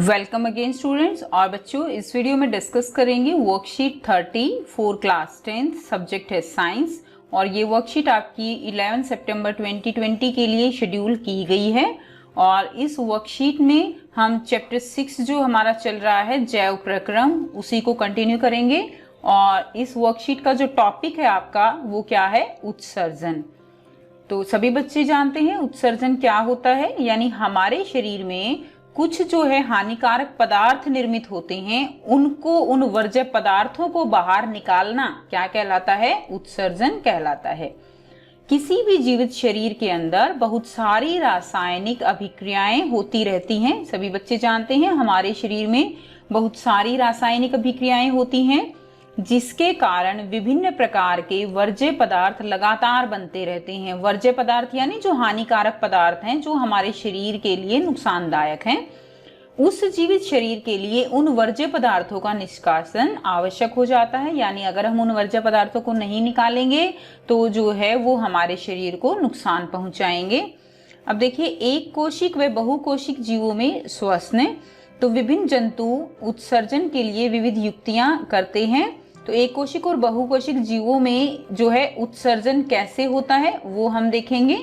Welcome again students. और बच्चों, इस वीडियो में डिस्कस करेंगे worksheet 30 for class 10th, subject है साइंस। और ये वर्कशीट आपकी 11 सितंबर 2020 के लिए शेड्यूल की गई है। और इस वर्कशीट में हम चैप्टर 6 जो हमारा चल रहा है जैव प्रक्रम, उसी को कंटिन्यू करेंगे। और इस वर्कशीट का जो टॉपिक है आपका वो क्या है? उत्सर्जन। तो सभी बच्चे जानते हैं उत्सर्जन क्या होता है, यानी हमारे शरीर में कुछ जो है हानिकारक पदार्थ निर्मित होते हैं, उनको उन वर्ज्य पदार्थों को बाहर निकालना क्या कहलाता है? उत्सर्जन कहलाता है। किसी भी जीवित शरीर के अंदर बहुत सारी रासायनिक अभिक्रियाएं होती रहती हैं। सभी बच्चे जानते हैं हमारे शरीर में बहुत सारी रासायनिक अभिक्रियाएं होती हैं, जिसके कारण विभिन्न प्रकार के वर्ज्य पदार्थ लगातार बनते रहते हैं। वर्ज्य पदार्थ यानी जो हानिकारक पदार्थ हैं, जो हमारे शरीर के लिए नुकसानदायक हैं। उस जीवित शरीर के लिए उन वर्ज्य पदार्थों का निष्कासन आवश्यक हो जाता है, यानी अगर हम उन वर्ज्य पदार्थों को नहीं निकालेंगे तो जो है वो हमारे शरीर को नुकसान पहुंचाएंगे। अब देखिए, एक कोशिक व बहुकोशिक जीवों में श्वसन, तो विभिन्न जंतु उत्सर्जन के लिए विविध युक्तियां करते हैं। तो एक कोशिक और बहुकोशिक जीवों में जो है उत्सर्जन कैसे होता है वो हम देखेंगे।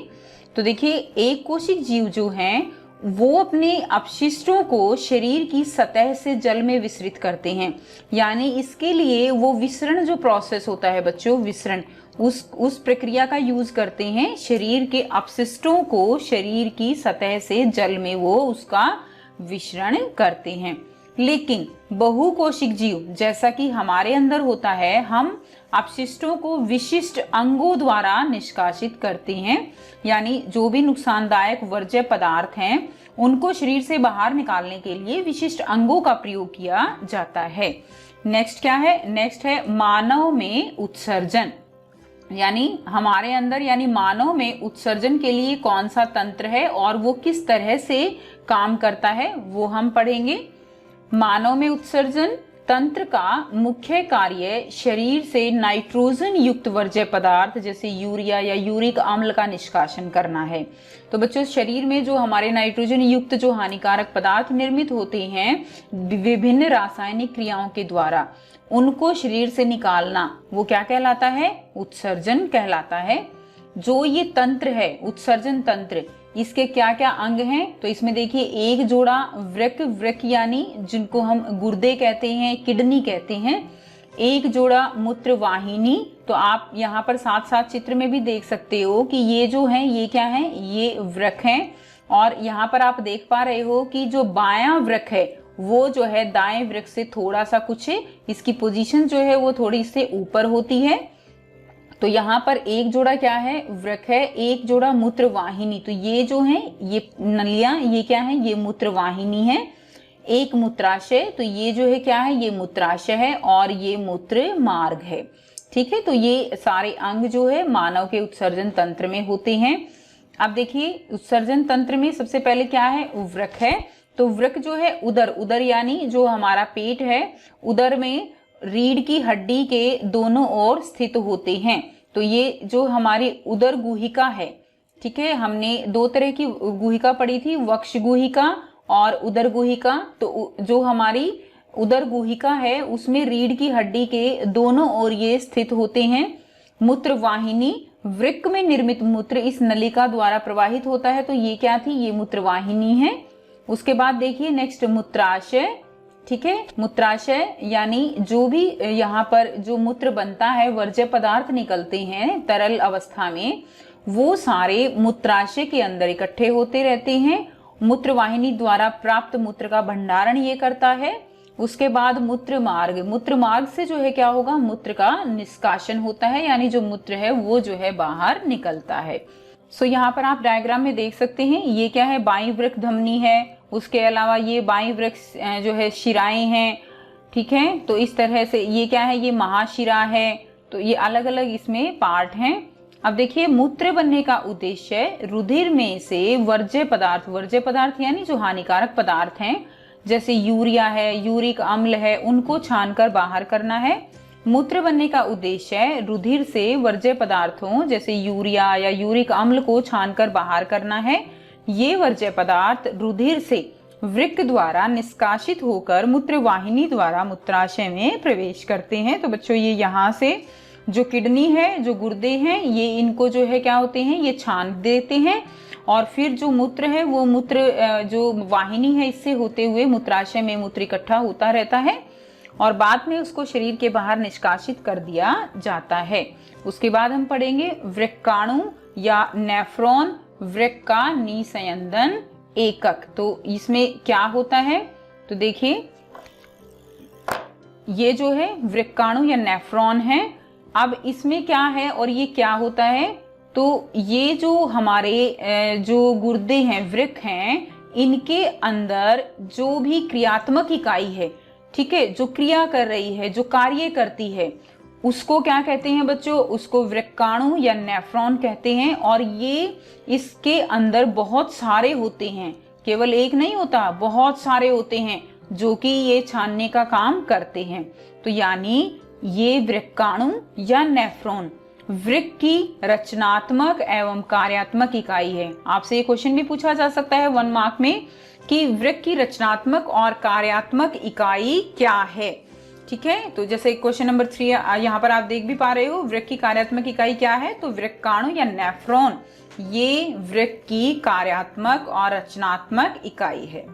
तो देखिए, एक कोशिक जीव जो हैं वो अपने अपशिष्टों को शरीर की सतह से जल में विसरित करते हैं, यानी इसके लिए वो विसरण जो प्रोसेस होता है बच्चों, विसरण, उस प्रक्रिया का यूज करते हैं। शरीर के अपशिष्टों को शरीर की सतह से जल में वो उसका विसरण करते हैं। लेकिन बहुकोशिक जीव जैसा कि हमारे अंदर होता है, हम अपशिष्टों को विशिष्ट अंगों द्वारा निष्कासित करते हैं, यानी जो भी नुकसानदायक वर्ज्य पदार्थ हैं उनको शरीर से बाहर निकालने के लिए विशिष्ट अंगों का प्रयोग किया जाता है। नेक्स्ट क्या है? नेक्स्ट है मानव में उत्सर्जन, यानी हमारे अंदर यानी मानव में उत्सर्जन के लिए कौन सा तंत्र है और वो किस तरह से काम करता है वो हम पढ़ेंगे। मानव में उत्सर्जन तंत्र का मुख्य कार्य शरीर से नाइट्रोजन युक्त वर्ज्य पदार्थ जैसे यूरिया या यूरिक अम्ल का निष्कासन करना है। तो बच्चों, शरीर में जो हमारे नाइट्रोजन युक्त जो हानिकारक पदार्थ निर्मित होते हैं विभिन्न रासायनिक क्रियाओं के द्वारा, उनको शरीर से निकालना वो क्या कहलाता है? उत्सर्जन कहलाता है। जो ये तंत्र है उत्सर्जन तंत्र, इसके क्या क्या अंग हैं? तो इसमें देखिए, एक जोड़ा वृक यानी जिनको हम गुर्दे कहते हैं, किडनी कहते हैं। एक जोड़ा मूत्र वाहिनी, तो आप यहाँ पर साथ साथ चित्र में भी देख सकते हो कि ये जो है ये क्या है? ये वृक हैं। और यहाँ पर आप देख पा रहे हो कि जो बायां वृक है वो जो है दाएं वृक से थोड़ा सा कुछ इसकी पोजीशन जो है वो थोड़ी इससे ऊपर होती है। तो यहाँ पर एक जोड़ा क्या है? वृक है। एक जोड़ा मूत्र वाहिनी, तो ये जो है ये नलियां, ये क्या है? ये मूत्र वाहिनी है। एक मूत्राशय, तो ये जो है क्या है? ये मूत्राशय है। और ये मूत्र मार्ग है। ठीक है, तो ये सारे अंग जो है मानव के उत्सर्जन तंत्र में होते हैं। अब देखिए, उत्सर्जन तंत्र में सबसे पहले क्या है? वृक है। तो वृक जो है उदर यानी जो हमारा पेट है, उदर में रीढ़ की हड्डी के दोनों ओर स्थित होते हैं। तो ये जो हमारी उदर गुहिका है, ठीक है, हमने दो तरह की गुहिका पढ़ी थी, वक्ष गुहिका और उदर गुहिका। तो जो हमारी उदर गुहिका है उसमें रीढ़ की हड्डी के दोनों ओर ये स्थित होते हैं। मूत्र वाहिनी, वृक्क में निर्मित मूत्र इस नलिका द्वारा प्रवाहित होता है, तो ये क्या थी? ये मूत्र वाहिनी है। उसके बाद देखिए नेक्स्ट मूत्राशय, ठीक है, मूत्राशय यानी जो भी यहाँ पर जो मूत्र बनता है, वर्ज्य पदार्थ निकलते हैं तरल अवस्था में, वो सारे मूत्राशय के अंदर इकट्ठे होते रहते हैं। मूत्र वाहिनी द्वारा प्राप्त मूत्र का भंडारण ये करता है। उसके बाद मूत्र मार्ग से जो है क्या होगा? मूत्र का निष्कासन होता है, यानी जो मूत्र है वो जो है बाहर निकलता है। सो यहाँ पर आप डायग्राम में देख सकते हैं, ये क्या है? बाईं वृक्क धमनी है। उसके अलावा ये बाईं वृक्क जो है शिराएं हैं, ठीक है। तो इस तरह से ये क्या है? ये महाशिरा है। तो ये अलग अलग इसमें पार्ट हैं। अब देखिए, मूत्र बनने का उद्देश्य रुधिर में से वर्ज्य पदार्थ यानी जो हानिकारक पदार्थ हैं जैसे यूरिया है, यूरिक अम्ल है, उनको छानकर बाहर करना है। मूत्र बनने का उद्देश्य रुधिर से वर्ज्य पदार्थों जैसे यूरिया या यूरिक अम्ल को छानकर बाहर करना है। ये वर्ज्य पदार्थ रुधिर से वृक्क द्वारा निष्कासित होकर मूत्रवाहिनी द्वारा मूत्राशय में प्रवेश करते हैं। तो बच्चों ये यहाँ से जो किडनी है, जो गुर्दे हैं, ये इनको जो है क्या होते हैं, ये छान देते हैं और फिर जो मूत्र है वो मूत्र जो वाहिनी है इससे होते हुए मूत्राशय में मूत्र इकट्ठा होता रहता है और बाद में उसको शरीर के बाहर निष्कासित कर दिया जाता है। उसके बाद हम पढ़ेंगे वृक्काणु या नेफ्रॉन, वृक्क का निस्यंदन एकक। तो इसमें क्या होता है, तो देखिए ये जो है वृक्काणु या नेफ्रॉन है। अब इसमें क्या है और ये क्या होता है, तो ये जो हमारे जो गुर्दे हैं, वृक्क हैं, इनके अंदर जो भी क्रियात्मक इकाई है, ठीक है, जो क्रिया कर रही है, जो कार्य करती है, उसको क्या कहते हैं बच्चों, उसको वृक्काणु या नेफ्रॉन कहते हैं। और ये इसके अंदर बहुत सारे होते हैं, केवल एक नहीं होता, बहुत सारे होते हैं जो कि ये छानने का काम करते हैं। तो यानी ये वृक्काणु या नेफ्रॉन वृक्क की रचनात्मक एवं कार्यात्मक इकाई है। आपसे ये क्वेश्चन भी पूछा जा सकता है 1 मार्क में कि वृक्क की रचनात्मक और कार्यात्मक इकाई क्या है। ठीक है, तो जैसे क्वेश्चन नंबर 3 यहाँ पर आप देख भी पा रहे हो, वृक्क की कार्यात्मक इकाई क्या है, तो वृक्काणु या नेफ्रॉन ये वृक्क की कार्यात्मक और रचनात्मक इकाई है।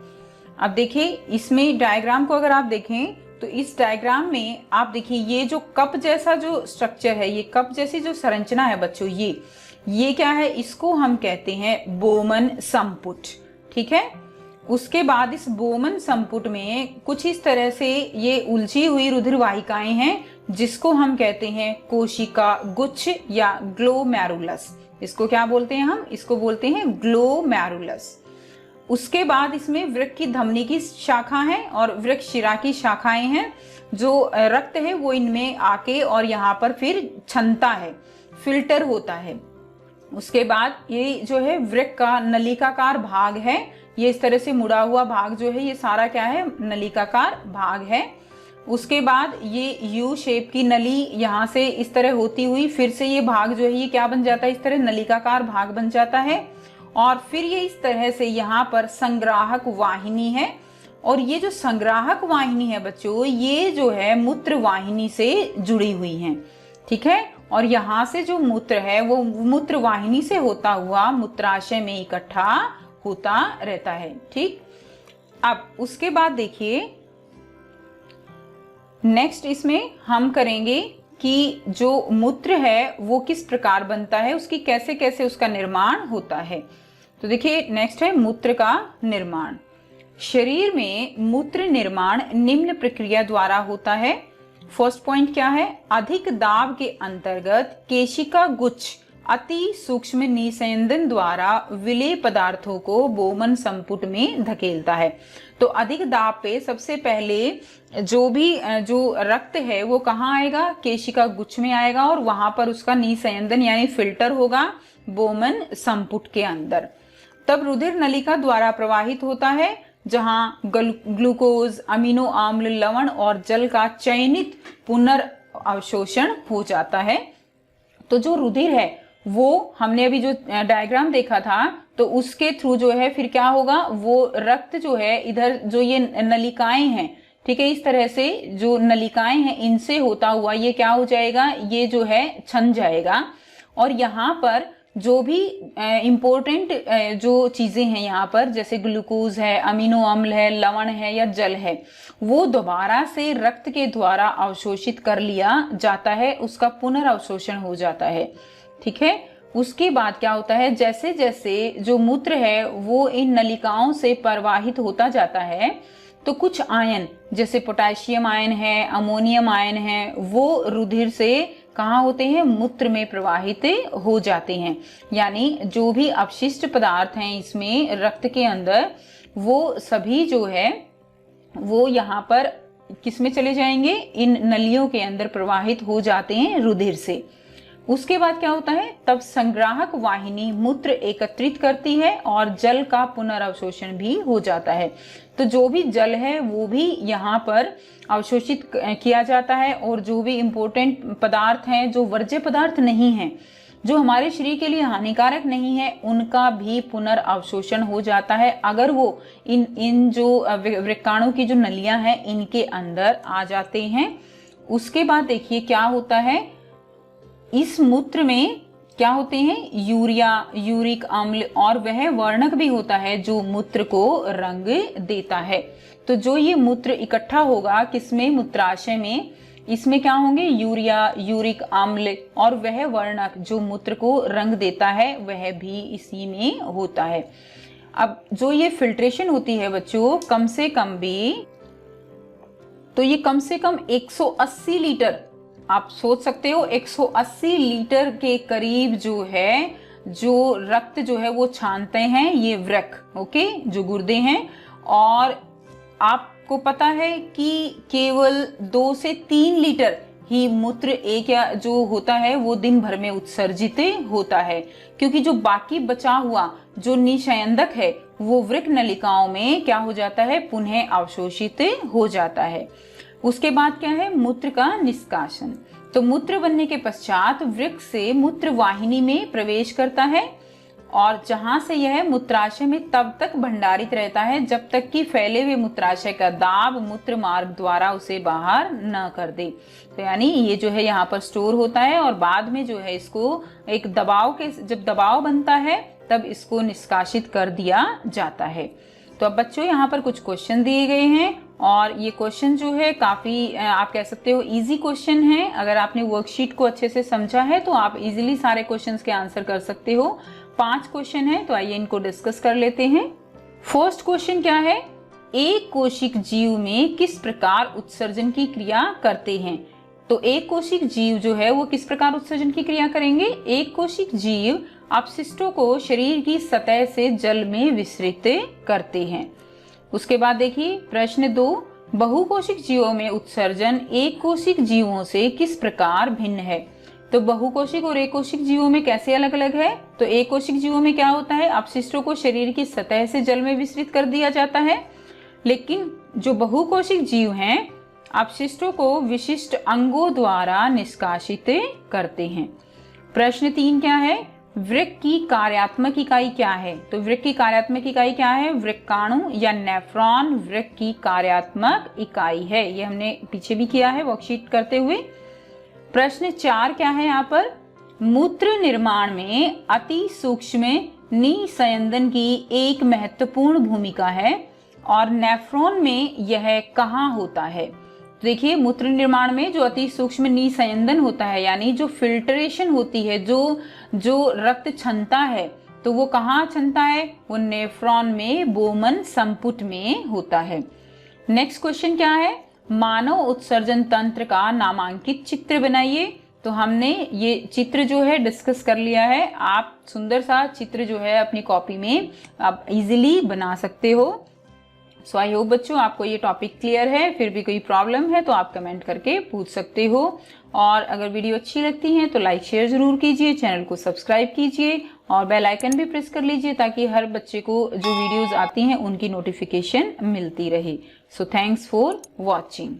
अब देखिए इसमें डायग्राम को अगर आप देखें तो इस डायग्राम में आप देखिए ये जो कप जैसा जो स्ट्रक्चर है, ये कप जैसी जो संरचना है बच्चों, ये क्या है, इसको हम कहते हैं बोमन संपुट। ठीक है, उसके बाद इस बोमन संपुट में कुछ इस तरह से ये उलझी हुई रुधिर वाहिकाएं हैं जिसको हम कहते हैं कोशिका गुच्छ या ग्लोमेरुलस। इसको क्या बोलते हैं हम, इसको बोलते हैं ग्लोमेरुलस। उसके बाद इसमें वृक्क की धमनी की शाखा है और वृक्क शिरा की शाखाएं हैं। जो रक्त है वो इनमें आके और यहाँ पर फिर छनता है, फिल्टर होता है। उसके बाद ये जो है वृक्क का नलिकाकार भाग है, ये इस तरह से मुड़ा हुआ भाग जो है ये सारा क्या है, नलिकाकार भाग है। उसके बाद ये यू शेप की नली यहाँ से इस तरह होती हुई फिर से ये भाग जो है ये क्या बन जाता है, इस तरह नलिकाकार भाग बन जाता है और फिर ये इस तरह से यहाँ पर संग्राहक वाहिनी है। और ये जो संग्राहक वाहिनी है बच्चों, ये जो है मूत्र वाहिनी से जुड़ी हुई है। ठीक है, और यहाँ से जो मूत्र है वो मूत्र वाहिनी से होता हुआ मूत्राशय में इकट्ठा होता रहता है। ठीक, अब उसके बाद देखिए नेक्स्ट इसमें हम करेंगे कि जो मूत्र है वो किस प्रकार बनता है, उसकी कैसे कैसे उसका निर्माण होता है। तो देखिए नेक्स्ट है मूत्र का निर्माण। शरीर में मूत्र निर्माण निम्न प्रक्रिया द्वारा होता है। फर्स्ट पॉइंट क्या है, अधिक दाब के अंतर्गत केशिका गुच्छ अति सूक्ष्म निस्यंदन द्वारा विलेय पदार्थों को बोमन संपुट में धकेलता है। तो अधिक दाब पे सबसे पहले जो रक्त है वो कहाँ आएगा, केशिका गुच्छ में आएगा और वहां पर उसका निस्यंदन यानी फिल्टर होगा बोमन संपुट के अंदर। तब रुधिर नलिका द्वारा प्रवाहित होता है जहां ग्लूकोज, अमीनो अम्ल, लवण और जल का चयनित पुनर्अवशोषण हो जाता है। तो जो रुधिर है वो हमने अभी जो डायग्राम देखा था तो उसके थ्रू जो है फिर क्या होगा, वो रक्त जो है इधर जो ये नलिकाएं हैं, ठीक है, इस तरह से जो नलिकाएं हैं इनसे होता हुआ ये क्या हो जाएगा, ये जो है छन जाएगा। और यहाँ पर जो भी इम्पोर्टेंट जो चीजें हैं यहाँ पर जैसे ग्लूकोज है, अमीनो अम्ल है, लवण है या जल है, वो दोबारा से रक्त के द्वारा अवशोषित कर लिया जाता है, उसका पुनर्अवशोषण हो जाता है। ठीक है, उसके बाद क्या होता है, जैसे जैसे जो मूत्र है वो इन नलिकाओं से प्रवाहित होता जाता है तो कुछ आयन जैसे पोटेशियम आयन है, अमोनियम आयन है, वो रुधिर से कहाँ होते हैं, मूत्र में प्रवाहित हो जाते हैं। यानी जो भी अपशिष्ट पदार्थ हैं इसमें रक्त के अंदर वो सभी जो है वो यहाँ पर किस में चले जाएंगे, इन नलियों के अंदर प्रवाहित हो जाते हैं रुधिर से। उसके बाद क्या होता है, तब संग्राहक वाहिनी मूत्र एकत्रित करती है और जल का पुनर्अवशोषण भी हो जाता है। तो जो भी जल है वो भी यहाँ पर अवशोषित किया जाता है और जो भी इम्पोर्टेंट पदार्थ हैं, जो वर्ज्य पदार्थ नहीं हैं, जो हमारे शरीर के लिए हानिकारक नहीं है उनका भी पुनर्अवशोषण हो जाता है अगर वो इन जो वृक्काणु की जो नलियां हैं इनके अंदर आ जाते हैं। उसके बाद देखिए क्या होता है, इस मूत्र में क्या होते हैं, यूरिया, यूरिक अम्ल और वह वर्णक भी होता है जो मूत्र को रंग देता है। तो जो ये मूत्र इकट्ठा होगा किसमें, मूत्राशय में, इसमें क्या होंगे, यूरिया, यूरिक अम्ल और वह वर्णक जो मूत्र को रंग देता है वह भी इसी में होता है। अब जो ये फिल्ट्रेशन होती है बच्चों, कम से कम भी, तो ये कम से कम 180 लीटर, आप सोच सकते हो 180 लीटर के करीब जो है, जो रक्त जो है वो छानते हैं ये वृक्क, ओके, जो गुर्दे हैं। और आपको पता है कि केवल 2 से 3 लीटर ही मूत्र एक या जो होता है वो दिन भर में उत्सर्जित होता है, क्योंकि जो बाकी बचा हुआ जो निशयंदक है वो वृक्क नलिकाओं में क्या हो जाता है, पुनः अवशोषित हो जाता है। उसके बाद क्या है, मूत्र का निष्कासन। तो मूत्र बनने के पश्चात वृक्क से मूत्र वाहिनी में प्रवेश करता है और जहां से यह मूत्राशय में तब तक भंडारित रहता है जब तक कि फैले हुए मूत्राशय का दाब मूत्र मार्ग द्वारा उसे बाहर न कर दे। तो यानी ये जो है यहाँ पर स्टोर होता है और बाद में जो है इसको एक दबाव के, जब दबाव बनता है तब इसको निष्कासित कर दिया जाता है। तो अब बच्चों यहाँ पर कुछ क्वेश्चन दिए गए हैं और ये क्वेश्चन जो है काफी आप कह सकते हो इजी क्वेश्चन है। अगर आपने वर्कशीट को अच्छे से समझा है तो आप इजीली सारे क्वेश्चंस के आंसर कर सकते हो। 5 क्वेश्चन है, तो आइए इनको डिस्कस कर लेते हैं। फर्स्ट क्वेश्चन क्या है, एक कोशिक जीव में किस प्रकार उत्सर्जन की क्रिया करते हैं। तो एक कोशिक जीव जो है वो किस प्रकार उत्सर्जन की क्रिया करेंगे, एक कोशिक जीव अपशिष्टों को शरीर की सतह से जल में विसरित करते हैं। उसके बाद देखिए प्रश्न 2, बहुकोशिक जीवों में उत्सर्जन एक कोशिक जीवों से किस प्रकार भिन्न है। तो बहुकोशिक और एक कोशिक जीवों में कैसे अलग अलग है, तो एक कोशिक जीवों में क्या होता है, अपशिष्टों को शरीर की सतह से जल में विसरित कर दिया जाता है, लेकिन जो बहुकोशिक जीव हैं अपशिष्टों को विशिष्ट अंगों द्वारा निष्कासित करते हैं। प्रश्न 3 क्या है, वृक्क की कार्यात्मक इकाई क्या है। तो वृक्क की कार्यात्मक इकाई क्या है, वृक्काणु या नेफ्रॉन वृक्क की कार्यात्मक इकाई है। ये हमने पीछे भी किया है वर्कशीट करते हुए। प्रश्न 4 क्या है यहाँ पर, मूत्र निर्माण में अति सूक्ष्म निस्यंदन की एक महत्वपूर्ण भूमिका है और नेफ्रॉन में यह कहाँ होता है। देखिए मूत्र निर्माण में जो अति सूक्ष्म निस्यंदन होता है यानी जो फिल्ट्रेशन होती है, जो रक्त छनता है, तो वो कहाँ छनता है, वो नेफ्रॉन में बोमन संपुट में होता है। नेक्स्ट क्वेश्चन क्या है, मानव उत्सर्जन तंत्र का नामांकित चित्र बनाइए। तो हमने ये चित्र जो है डिस्कस कर लिया है। आप सुंदर सा चित्र जो है अपनी कॉपी में आप इजीली बना सकते हो। सो आई होप बच्चों आपको ये टॉपिक क्लियर है। फिर भी कोई प्रॉब्लम है तो आप कमेंट करके पूछ सकते हो। और अगर वीडियो अच्छी लगती है तो लाइक शेयर जरूर कीजिए, चैनल को सब्सक्राइब कीजिए और बेल आइकन भी प्रेस कर लीजिए ताकि हर बच्चे को जो वीडियोस आती हैं उनकी नोटिफिकेशन मिलती रहे। So thanks for watching.